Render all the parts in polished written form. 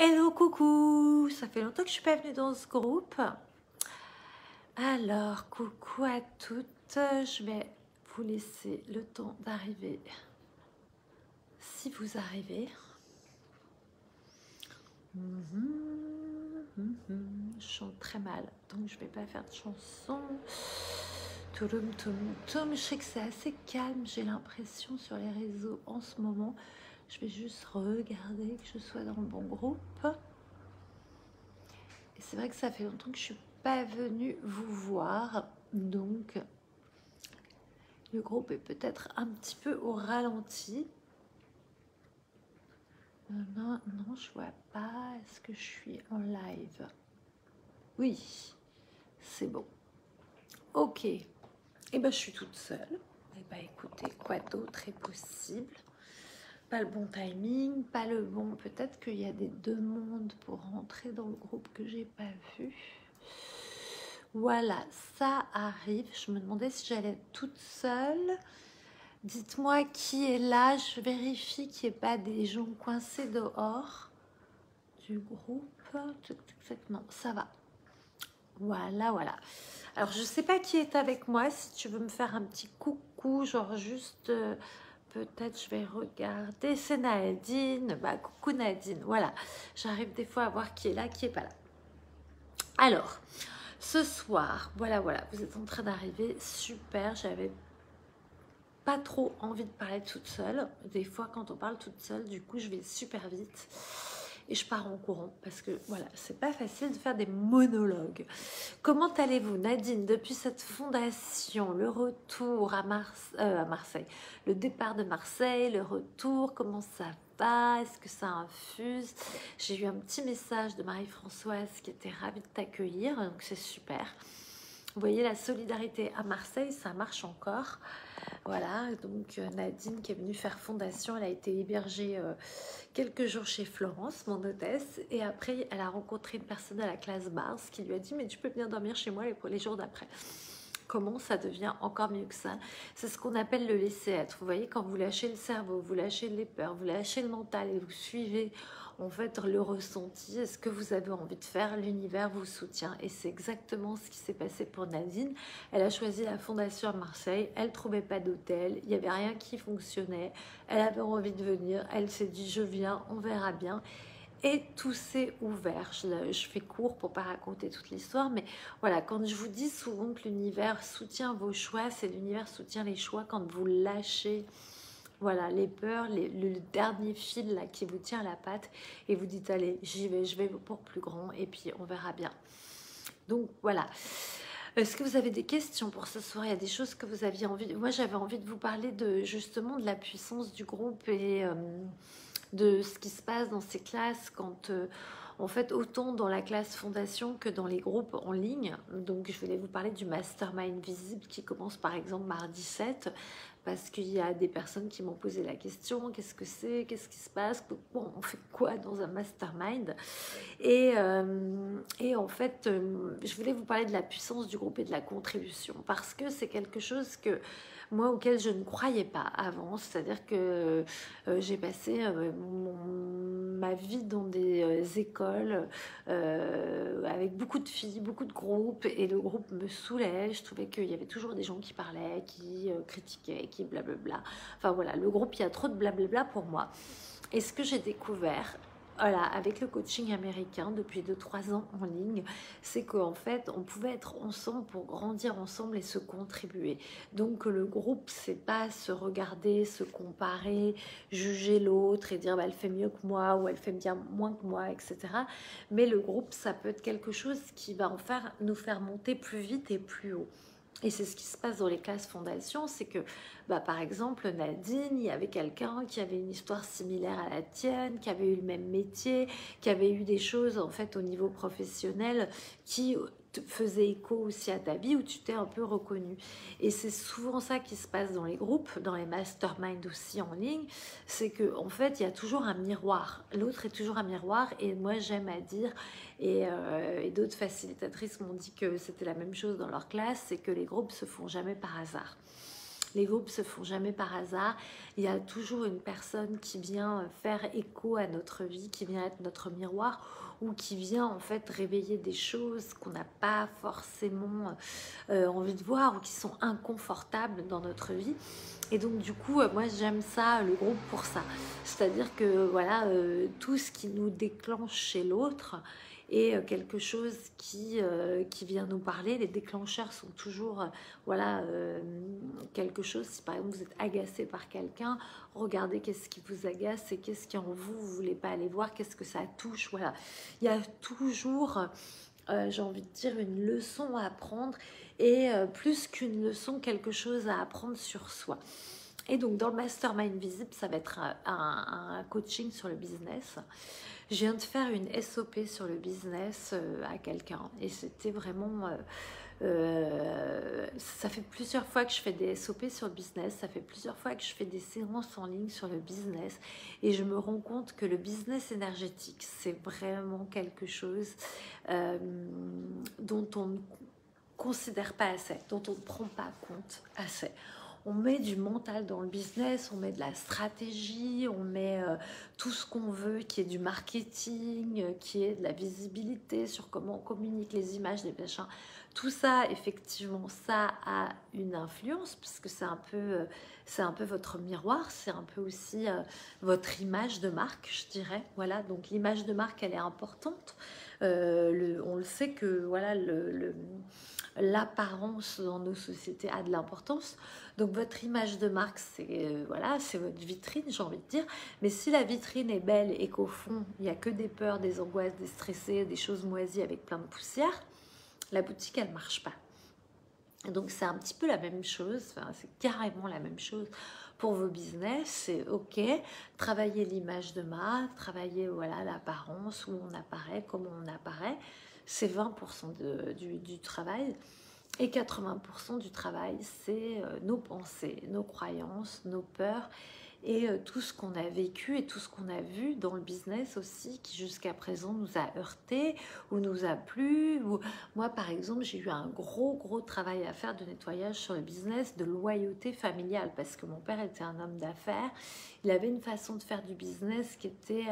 Hello, coucou! Ça fait longtemps que je suis pas venue dans ce groupe. Alors, coucou à toutes. Je vais vous laisser le temps d'arriver. Si vous arrivez. Je chante très mal, donc je vais pas faire de chanson. Touloum, toum, toum. Je sais que c'est assez calme, j'ai l'impression, sur les réseaux en ce moment. Je vais juste regarder que je sois dans le bon groupe. Et c'est vrai que ça fait longtemps que je suis pas venue vous voir, donc le groupe est peut-être un petit peu au ralenti. Non, je vois pas. Est-ce que je suis en live? Oui, c'est bon. Ok. Et ben je suis toute seule. Et ben écoutez, quoi d'autre est possible? Pas le bon timing, pas le bon. Peut-être qu'il y a des demandes pour rentrer dans le groupe que j'ai pas vu. Voilà, ça arrive. Je me demandais si j'allais être toute seule. Dites-moi qui est là. Je vérifie qu'il n'y ait pas des gens coincés dehors du groupe. Non, ça va. Voilà. Alors, je ne sais pas qui est avec moi. Si tu veux me faire un petit coucou, genre juste... peut-être je vais regarder. C'est Nadine. Bah, coucou Nadine. Voilà. J'arrive des fois à voir qui est là, qui n'est pas là. Alors... Ce soir, voilà, vous êtes en train d'arriver, super, j'avais pas trop envie de parler toute seule. Des fois, quand on parle toute seule, du coup, je vais super vite et je pars en courant parce que voilà, c'est pas facile de faire des monologues. Comment allez-vous, Nadine, depuis cette fondation, le retour à Marseille, le départ de Marseille, le retour, comment ça va? Est-ce que ça infuse? J'ai eu un petit message de Marie-Françoise qui était ravie de t'accueillir, donc c'est super. Vous voyez, la solidarité à Marseille, ça marche encore. Voilà, donc Nadine qui est venue faire fondation, elle a été hébergée quelques jours chez Florence, mon hôtesse, et après elle a rencontré une personne à la classe Bars qui lui a dit mais tu peux venir dormir chez moi les jours d'après. Comment ça devient encore mieux que ça? C'est ce qu'on appelle le laisser-être. Vous voyez, quand vous lâchez le cerveau, vous lâchez les peurs, vous lâchez le mental et vous suivez en fait le ressenti, ce que vous avez envie de faire, l'univers vous soutient. Et c'est exactement ce qui s'est passé pour Nadine. Elle a choisi la fondation à Marseille, elle ne trouvait pas d'hôtel, il n'y avait rien qui fonctionnait, elle avait envie de venir, elle s'est dit je viens, on verra bien. Et tout s'est ouvert. Je fais court pour pas raconter toute l'histoire, mais voilà, quand je vous dis souvent que l'univers soutient vos choix, c'est l'univers soutient les choix quand vous lâchez, voilà, les peurs, le dernier fil là qui vous tient à la patte et vous dites allez, j'y vais, je vais pour plus grand et puis on verra bien. Donc voilà. Est-ce que vous avez des questions pour ce soir? Il y a des choses que vous aviez envie. Moi, j'avais envie de vous parler de justement de la puissance du groupe et de ce qui se passe dans ces classes quand en fait autant dans la classe fondation que dans les groupes en ligne. Donc je voulais vous parler du mastermind visible qui commence par exemple mardi 7 parce qu'il y a des personnes qui m'ont posé la question qu'est-ce que c'est, qu'est-ce qui se passe, bon, on fait quoi dans un mastermind et en fait je voulais vous parler de la puissance du groupe et de la contribution parce que c'est quelque chose que moi auquel je ne croyais pas avant, c'est-à-dire que j'ai passé ma vie dans des écoles avec beaucoup de filles, beaucoup de groupes, et le groupe me saoulait. Je trouvais qu'il y avait toujours des gens qui parlaient, qui critiquaient, qui blablabla. Enfin voilà, le groupe, il y a trop de blablabla pour moi. Et ce que j'ai découvert, voilà, avec le coaching américain depuis 2-3 ans en ligne, c'est qu'en fait, on pouvait être ensemble pour grandir ensemble et se contribuer. Donc le groupe, c'est pas se regarder, se comparer, juger l'autre et dire bah, elle fait mieux que moi ou elle fait bien moins que moi, etc. Mais le groupe, ça peut être quelque chose qui va nous faire monter plus vite et plus haut. Et c'est ce qui se passe dans les classes fondations, c'est que, bah, par exemple, Nadine, il y avait quelqu'un qui avait une histoire similaire à la tienne, qui avait eu le même métier, qui avait eu des choses, en fait, au niveau professionnel, qui te faisaient écho aussi à ta vie, où tu t'es un peu reconnu. Et c'est souvent ça qui se passe dans les groupes, dans les masterminds aussi en ligne, c'est que en fait, il y a toujours un miroir. L'autre est toujours un miroir, et moi, j'aime à dire... Et d'autres facilitatrices m'ont dit que c'était la même chose dans leur classe, c'est que les groupes se font jamais par hasard. Les groupes se font jamais par hasard. Il y a toujours une personne qui vient faire écho à notre vie, qui vient être notre miroir ou qui vient en fait réveiller des choses qu'on n'a pas forcément envie de voir ou qui sont inconfortables dans notre vie. Et donc du coup, moi j'aime ça, le groupe pour ça. C'est-à-dire que voilà, tout ce qui nous déclenche chez l'autre est quelque chose qui vient nous parler. Les déclencheurs sont toujours voilà, quelque chose. Si par exemple vous êtes agacé par quelqu'un, regardez qu'est-ce qui vous agace et qu'est-ce qui en vous, vous voulez pas aller voir, qu'est-ce que ça touche. Voilà, il y a toujours, j'ai envie de dire, une leçon à apprendre et plus qu'une leçon, quelque chose à apprendre sur soi. Et donc dans le Mastermind Visible, ça va être un coaching sur le business. Je viens de faire une SOP sur le business à quelqu'un et c'était vraiment... ça fait plusieurs fois que je fais des SOP sur le business, ça fait plusieurs fois que je fais des séances en ligne sur le business et je me rends compte que le business énergétique, c'est vraiment quelque chose dont on ne considère pas assez, dont on ne prend pas compte assez. On met du mental dans le business, on met de la stratégie, on met tout ce qu'on veut, qui est du marketing, qui est de la visibilité sur comment on communique les images, les machins. Tout ça, effectivement, ça a une influence, parce que c'est un peu votre miroir, c'est un peu aussi votre image de marque, je dirais. Voilà, donc l'image de marque, elle est importante. On le sait que voilà, l'apparence dans nos sociétés a de l'importance. Donc votre image de marque, c'est voilà, c'est votre vitrine, j'ai envie de dire. Mais si la vitrine est belle et qu'au fond, il n'y a que des peurs, des angoisses, des stressés, des choses moisies avec plein de poussière, la boutique, elle ne marche pas. Donc c'est un petit peu la même chose, enfin, c'est carrément la même chose pour vos business. C'est ok, travailler l'image de marque, travailler voilà, l'apparence, où on apparaît, comment on apparaît, c'est 20% du travail. Et 80% du travail, c'est nos pensées, nos croyances, nos peurs et tout ce qu'on a vécu et tout ce qu'on a vu dans le business aussi qui jusqu'à présent nous a heurté ou nous a plu. Ou... Moi, par exemple, j'ai eu un gros travail à faire de nettoyage sur le business, de loyauté familiale parce que mon père était un homme d'affaires. Il avait une façon de faire du business qui était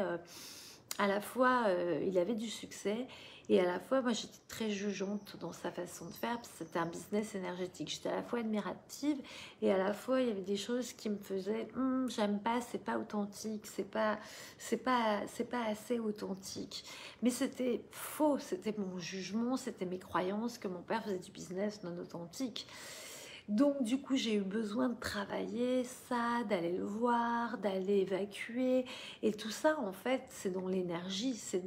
à la fois, il avait du succès. Et à la fois, moi, j'étais très jugeante dans sa façon de faire, parce que c'était un business énergétique. J'étais à la fois admirative, et à la fois, il y avait des choses qui me faisaient j'aime pas, c'est pas authentique, c'est pas assez authentique. Mais c'était faux, c'était mon jugement, c'était mes croyances que mon père faisait du business non authentique. Donc du coup j'ai eu besoin de travailler ça, d'aller le voir, d'aller évacuer et tout ça en fait c'est dans l'énergie, c'est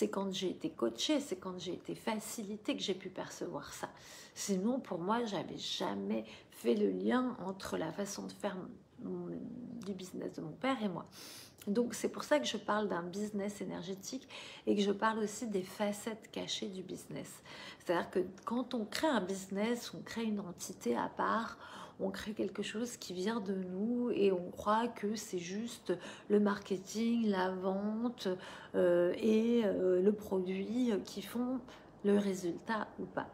quand j'ai été coachée, c'est quand j'ai été facilitée que j'ai pu percevoir ça. Sinon pour moi j'avais jamais fait le lien entre la façon de faire du business de mon père et moi. Donc c'est pour ça que je parle d'un business énergétique et que je parle aussi des facettes cachées du business. C'est-à-dire que quand on crée un business, on crée une entité à part, on crée quelque chose qui vient de nous et on croit que c'est juste le marketing, la vente et le produit qui font le résultat ou pas.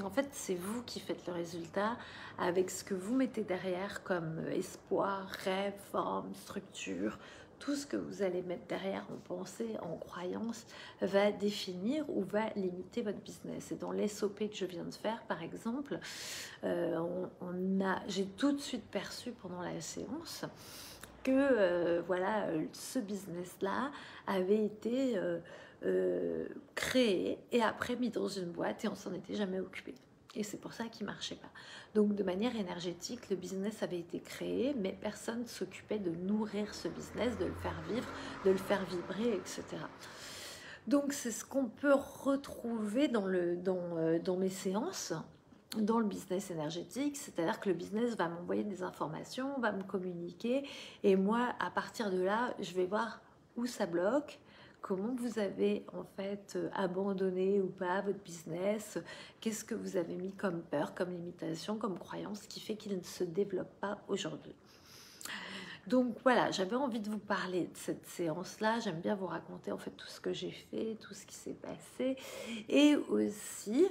En fait, c'est vous qui faites le résultat avec ce que vous mettez derrière comme espoir, rêve, forme, structure. Tout ce que vous allez mettre derrière en pensée, en croyance, va définir ou va limiter votre business. Et dans l'SOP que je viens de faire, par exemple, j'ai tout de suite perçu pendant la séance que voilà, ce business-là avait été créé et après mis dans une boîte et on s'en était jamais occupé. Et c'est pour ça qu'il ne marchait pas. Donc de manière énergétique, le business avait été créé, mais personne ne s'occupait de nourrir ce business, de le faire vivre, de le faire vibrer, etc. Donc c'est ce qu'on peut retrouver dans mes séances, dans le business énergétique, c'est-à-dire que le business va m'envoyer des informations, va me communiquer, et moi, à partir de là, je vais voir où ça bloque, comment vous avez en fait abandonné ou pas votre business, qu'est-ce que vous avez mis comme peur, comme limitation, comme croyance qui fait qu'il ne se développe pas aujourd'hui. Donc voilà, j'avais envie de vous parler de cette séance-là. J'aime bien vous raconter en fait tout ce que j'ai fait, tout ce qui s'est passé. Et aussi,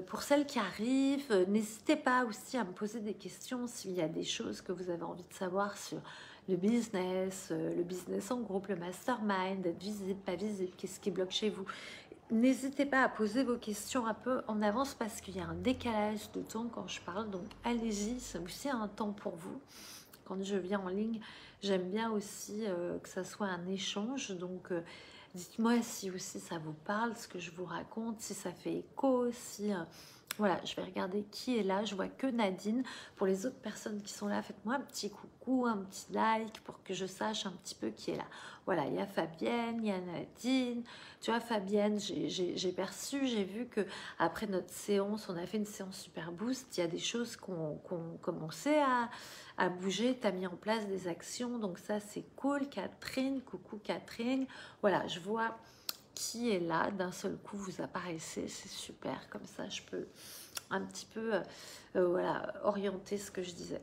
Pour celles qui arrivent, n'hésitez pas aussi à me poser des questions s'il y a des choses que vous avez envie de savoir sur le business en groupe, le mastermind, être visible, pas visible, qu'est-ce qui bloque chez vous. N'hésitez pas à poser vos questions un peu en avance parce qu'il y a un décalage de temps quand je parle, donc allez-y, c'est aussi un temps pour vous. Quand je viens en ligne, j'aime bien aussi que ça soit un échange, donc dites-moi si aussi ça vous parle, ce que je vous raconte, si ça fait écho, si... voilà, je vais regarder qui est là. Je vois que Nadine. Pour les autres personnes qui sont là, faites-moi un petit coucou, un petit like pour que je sache un petit peu qui est là. Voilà, il y a Fabienne, il y a Nadine. Tu vois, Fabienne, j'ai perçu, j'ai vu que après notre séance, on a fait une séance super boost. Il y a des choses qu'on commençait à bouger. Tu as mis en place des actions, donc ça, c'est cool. Catherine, coucou Catherine. Voilà, je vois qui est là, d'un seul coup vous apparaissez, c'est super, comme ça je peux un petit peu voilà, orienter ce que je disais.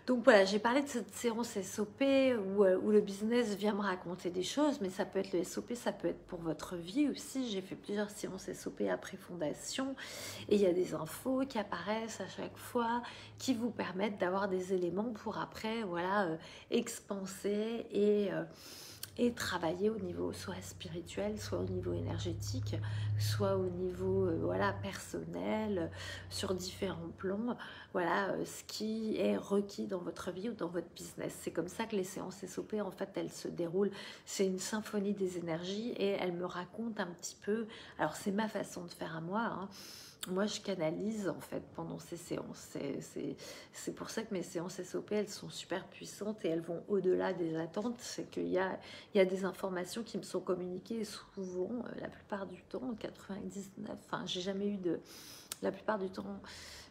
Donc voilà, j'ai parlé de cette séance SOP où le business vient me raconter des choses, mais ça peut être le SOP, ça peut être pour votre vie aussi. J'ai fait plusieurs séances SOP après fondation et il y a des infos qui apparaissent à chaque fois qui vous permettent d'avoir des éléments pour après voilà, expanser et travailler au niveau soit spirituel, soit au niveau énergétique, soit au niveau voilà, personnel, sur différents plans, voilà ce qui est requis dans votre vie ou dans votre business. C'est comme ça que les séances SOP, en fait, elles se déroulent. C'est une symphonie des énergies et elles me racontent un petit peu, alors c'est ma façon de faire à moi, hein. Moi, je canalise en fait pendant ces séances. C'est pour ça que mes séances SOP, elles sont super puissantes et elles vont au-delà des attentes. C'est qu'il y a des informations qui me sont communiquées et souvent, la plupart du temps, 99, enfin, j'ai jamais eu de... La plupart du temps,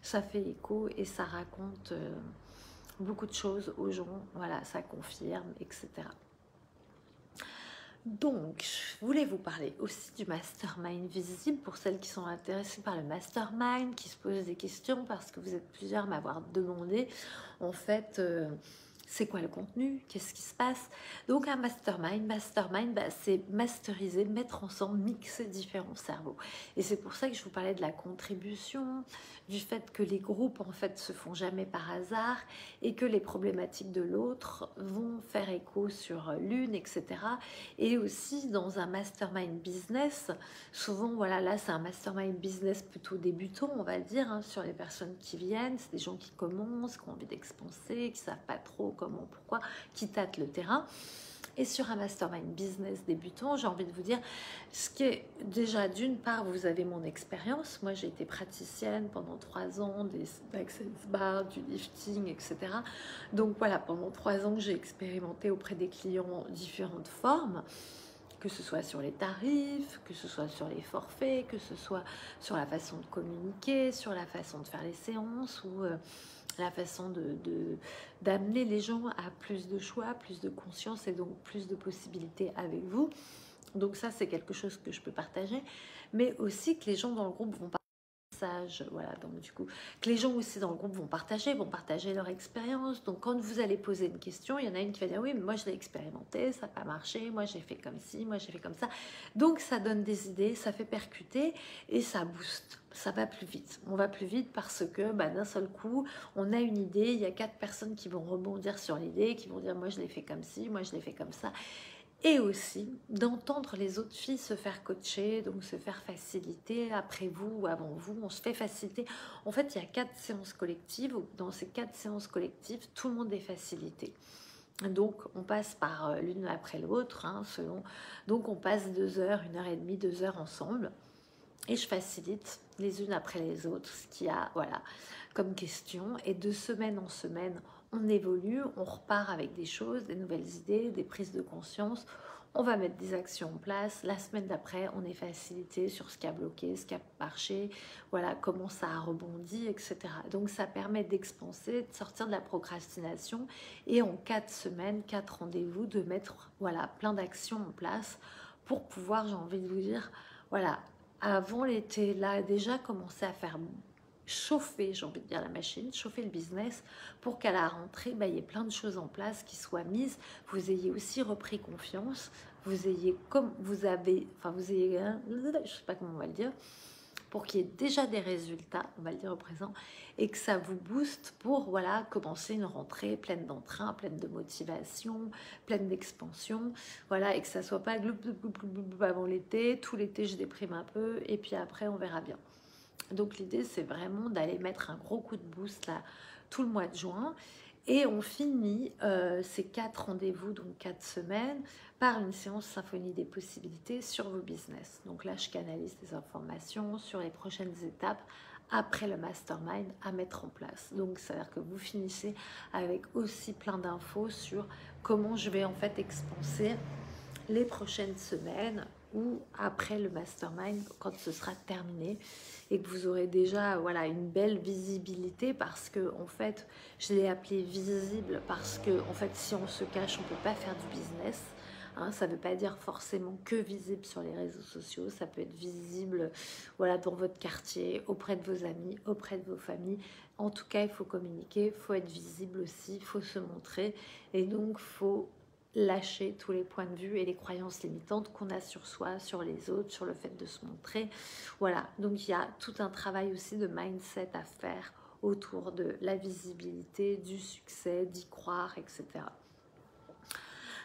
ça fait écho et ça raconte beaucoup de choses aux gens. Voilà, ça confirme, etc. Donc, je voulais vous parler aussi du mastermind visible pour celles qui sont intéressées par le mastermind, qui se posent des questions parce que vous êtes plusieurs à m'avoir demandé en fait c'est quoi le contenu, qu'est-ce qui se passe. Donc un mastermind, bah, c'est masteriser, mettre ensemble, mixer différents cerveaux. Et c'est pour ça que je vous parlais de la contribution, du fait que les groupes en fait se font jamais par hasard et que les problématiques de l'autre vont faire écho sur l'une, etc. Et aussi dans un mastermind business, souvent voilà, là c'est un mastermind business plutôt débutant, on va le dire, hein, sur les personnes qui viennent, c'est des gens qui commencent, qui ont envie d'expanser, qui savent pas trop comment, pourquoi, qui tâtent le terrain. Et sur un mastermind business débutant, j'ai envie de vous dire, ce qui est déjà d'une part, vous avez mon expérience. Moi, j'ai été praticienne pendant 3 ans, des access bars, du lifting, etc. Donc voilà, pendant 3 ans, j'ai expérimenté auprès des clients différentes formes, que ce soit sur les tarifs, que ce soit sur les forfaits, que ce soit sur la façon de communiquer, sur la façon de faire les séances ou la façon d'amener les gens à plus de choix, plus de conscience et donc plus de possibilités avec vous. Donc ça, c'est quelque chose que je peux partager, mais aussi que les gens dans le groupe vont partager, voilà, donc du coup, que les gens aussi dans le groupe vont partager leur expérience. Donc quand vous allez poser une question, il y en a une qui va dire oui, mais moi je l'ai expérimenté, ça n'a pas marché, moi j'ai fait comme ci, moi j'ai fait comme ça. Donc ça donne des idées, ça fait percuter et ça booste. Ça va plus vite. On va plus vite parce que bah, d'un seul coup, on a une idée, il y a 4 personnes qui vont rebondir sur l'idée, qui vont dire moi je l'ai fait comme ci, moi je l'ai fait comme ça. Et aussi d'entendre les autres filles se faire coacher, donc se faire faciliter après vous ou avant vous, on se fait faciliter. En fait, il y a 4 séances collectives, dans ces 4 séances collectives, tout le monde est facilité. Donc, on passe par l'une après l'autre, hein, selon... Donc, on passe 2 heures, 1h30, 2 heures ensemble. Et je facilite les unes après les autres ce qu'il y a, voilà, comme question. Et de semaine en semaine, on évolue, on repart avec des choses, des nouvelles idées, des prises de conscience. On va mettre des actions en place. La semaine d'après, on est facilité sur ce qui a bloqué, ce qui a marché, voilà, comment ça a rebondi, etc. Donc, ça permet d'expanser, de sortir de la procrastination et en 4 semaines, 4 rendez-vous, de mettre, voilà, plein d'actions en place pour pouvoir, j'ai envie de vous dire, voilà, avant l'été, là, déjà commencer à faire chauffer, j'ai envie de dire la machine, chauffer le business pour qu'à la rentrée, bah, il y ait plein de choses en place qui soient mises. Vous ayez aussi repris confiance, vous ayez comme vous avez, enfin vous ayez, je sais pas comment on va le dire, pour qu'il y ait déjà des résultats, on va le dire au présent, et que ça vous booste pour voilà, commencer une rentrée pleine d'entrain, pleine de motivation, pleine d'expansion, voilà, et que ça soit pas gloup, gloup, gloup, gloup, gloup avant l'été, tout l'été je déprime un peu, et puis après on verra bien. Donc l'idée c'est vraiment d'aller mettre un gros coup de boost là tout le mois de juin, et on finit ces 4 rendez-vous, donc 4 semaines, par une séance symphonie des possibilités sur vos business. Donc là, je canalise des informations sur les prochaines étapes après le mastermind à mettre en place. Donc, c'est-à-dire que vous finissez avec aussi plein d'infos sur comment je vais en fait expanser les prochaines semaines ou après le mastermind quand ce sera terminé, et que vous aurez déjà voilà une belle visibilité, parce que en fait je l'ai appelé visible parce que en fait si on se cache on peut pas faire du business, hein. Ça ne veut pas dire forcément que visible sur les réseaux sociaux, ça peut être visible voilà dans votre quartier, auprès de vos amis, auprès de vos familles. En tout cas il faut communiquer, il faut être visible aussi, il faut se montrer, et donc il faut lâcher tous les points de vue et les croyances limitantes qu'on a sur soi, sur les autres, sur le fait de se montrer. Voilà, donc il y a tout un travail aussi de mindset à faire autour de la visibilité, du succès, d'y croire, etc.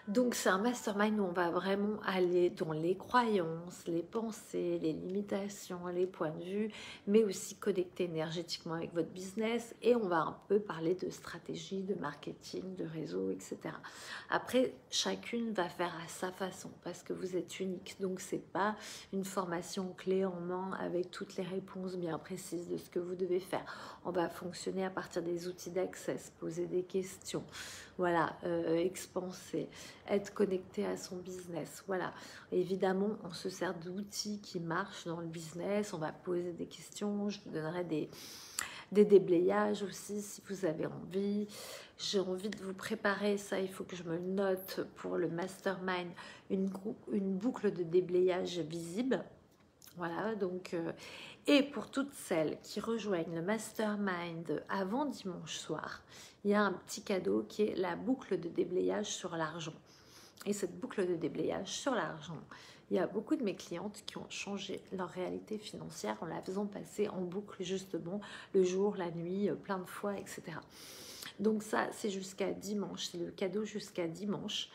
Donc c'est un mastermind où on va vraiment aller dans les croyances, les pensées, les limitations, les points de vue, mais aussi connecter énergétiquement avec votre business, et on va un peu parler de stratégie, de marketing, de réseau, etc. Après, chacune va faire à sa façon parce que vous êtes unique, donc c'est pas une formation clé en main avec toutes les réponses bien précises de ce que vous devez faire. On va fonctionner à partir des outils d'accès, poser des questions, voilà, expanser, être connecté à son business. Voilà, évidemment on se sert d'outils qui marchent dans le business, on va poser des questions, je vous donnerai des déblayages aussi si vous avez envie. J'ai envie de vous préparer ça, il faut que je me le note pour le mastermind, une boucle de déblayage visible. Voilà, donc et pour toutes celles qui rejoignent le mastermind avant dimanche soir, il y a un petit cadeau qui est la boucle de déblayage sur l'argent. Et cette boucle de déblayage sur l'argent, il y a beaucoup de mes clientes qui ont changé leur réalité financière en la faisant passer en boucle justement le jour, la nuit, plein de fois, etc. Donc ça, c'est jusqu'à dimanche, c'est le cadeau jusqu'à dimanche.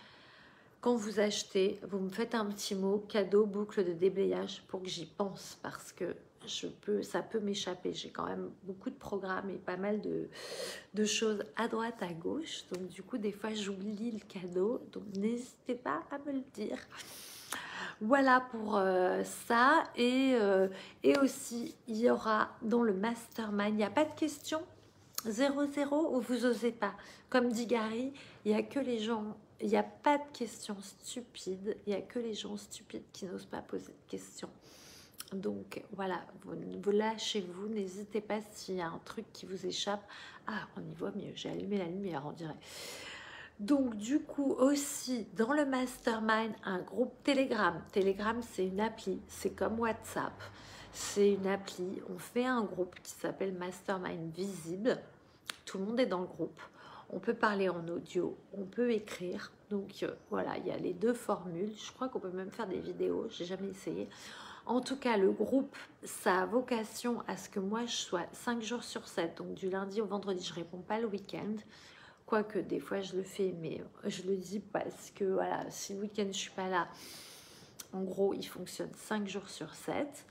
Quand vous achetez, vous me faites un petit mot cadeau boucle de déblayage pour que j'y pense, parce que ça peut m'échapper. J'ai quand même beaucoup de programmes et pas mal de choses à droite, à gauche. Donc du coup, des fois, j'oublie le cadeau. Donc n'hésitez pas à me le dire. Voilà pour ça. Et aussi, il y aura dans le mastermind, il n'y a pas de questions 0-0 ou vous osez pas. Comme dit Gary, il n'y a que les gens... Il n'y a pas de questions stupides, il n'y a que les gens stupides qui n'osent pas poser de questions. Donc voilà, vous lâchez-vous, n'hésitez pas s'il y a un truc qui vous échappe. Ah, on y voit mieux, j'ai allumé la lumière, on dirait. Donc du coup aussi, dans le mastermind, un groupe Telegram. Telegram, c'est une appli, c'est comme WhatsApp. C'est une appli, on fait un groupe qui s'appelle Mastermind Visible. Tout le monde est dans le groupe. On peut parler en audio, on peut écrire. Donc voilà, il y a les deux formules. Je crois qu'on peut même faire des vidéos, j'ai jamais essayé. En tout cas, le groupe, ça a vocation à ce que moi, je sois 5 jours sur 7. Donc du lundi au vendredi, je ne réponds pas le week-end. Quoique des fois, je le fais, mais je le dis parce que voilà, si le week-end, je ne suis pas là, en gros, il fonctionne 5 jours sur 7.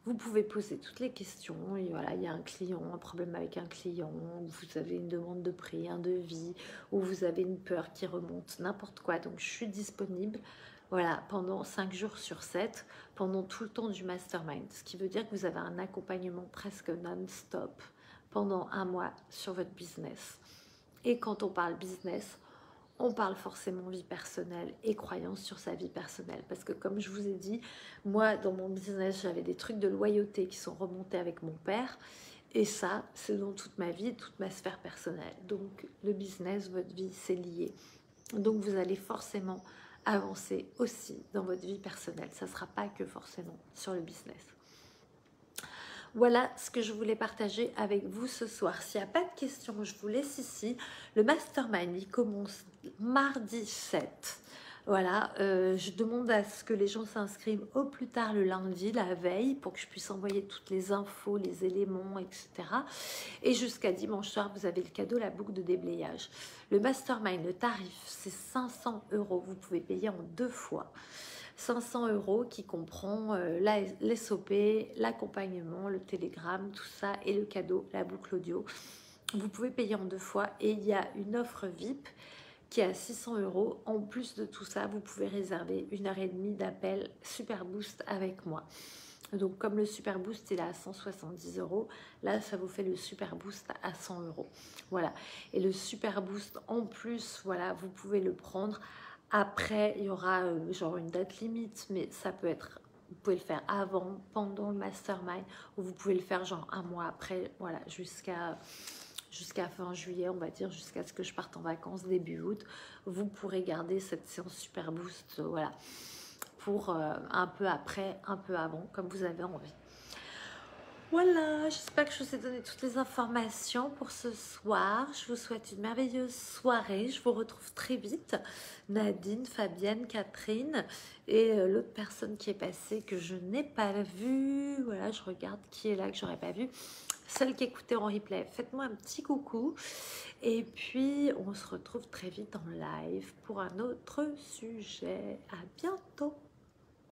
Vous pouvez poser toutes les questions. Et voilà, il y a un client, un problème avec un client, ou vous avez une demande de prix, un devis, ou vous avez une peur qui remonte, n'importe quoi. Donc, je suis disponible voilà, pendant 5 jours sur 7, pendant tout le temps du mastermind. Ce qui veut dire que vous avez un accompagnement presque non-stop pendant un mois sur votre business. Et quand on parle business, on parle forcément vie personnelle et croyances sur sa vie personnelle. Parce que comme je vous ai dit, moi, dans mon business, j'avais des trucs de loyauté qui sont remontés avec mon père. Et ça, c'est dans toute ma vie, toute ma sphère personnelle. Donc, le business, votre vie, c'est lié. Donc, vous allez forcément avancer aussi dans votre vie personnelle. Ça ne sera pas que forcément sur le business. Voilà ce que je voulais partager avec vous ce soir. S'il n'y a pas de questions, je vous laisse ici. Le mastermind, il commence mardi 7 Voilà, je demande à ce que les gens s'inscrivent au plus tard le lundi, la veille, pour que je puisse envoyer toutes les infos, les éléments, etc. Et jusqu'à dimanche soir, vous avez le cadeau, la boucle de déblayage. Le mastermind, le tarif, c'est 500 euros. Vous pouvez payer en 2 fois. 500 euros qui comprend l'SOP, l'accompagnement, le télégramme, tout ça, et le cadeau, la boucle audio. Vous pouvez payer en 2 fois et il y a une offre VIP qui est à 600 euros. En plus de tout ça, vous pouvez réserver 1h30 d'appel Super Boost avec moi. Donc comme le Super Boost il est à 170 euros, là ça vous fait le Super Boost à 100 euros. Voilà. Et le Super Boost en plus, voilà, vous pouvez le prendre. Après, il y aura genre une date limite, mais ça peut être, vous pouvez le faire avant, pendant le mastermind, ou vous pouvez le faire genre un mois après, voilà, jusqu'à fin juillet, on va dire, jusqu'à ce que je parte en vacances début août. Vous pourrez garder cette séance Super Boost, voilà, pour un peu après, un peu avant, comme vous avez envie. Voilà, j'espère que je vous ai donné toutes les informations pour ce soir. Je vous souhaite une merveilleuse soirée. Je vous retrouve très vite. Nadine, Fabienne, Catherine et l'autre personne qui est passée que je n'ai pas vue. Voilà, je regarde qui est là que j'aurais pas vu. Celle qui écoutait en replay, faites-moi un petit coucou. Et puis, on se retrouve très vite en live pour un autre sujet. À bientôt.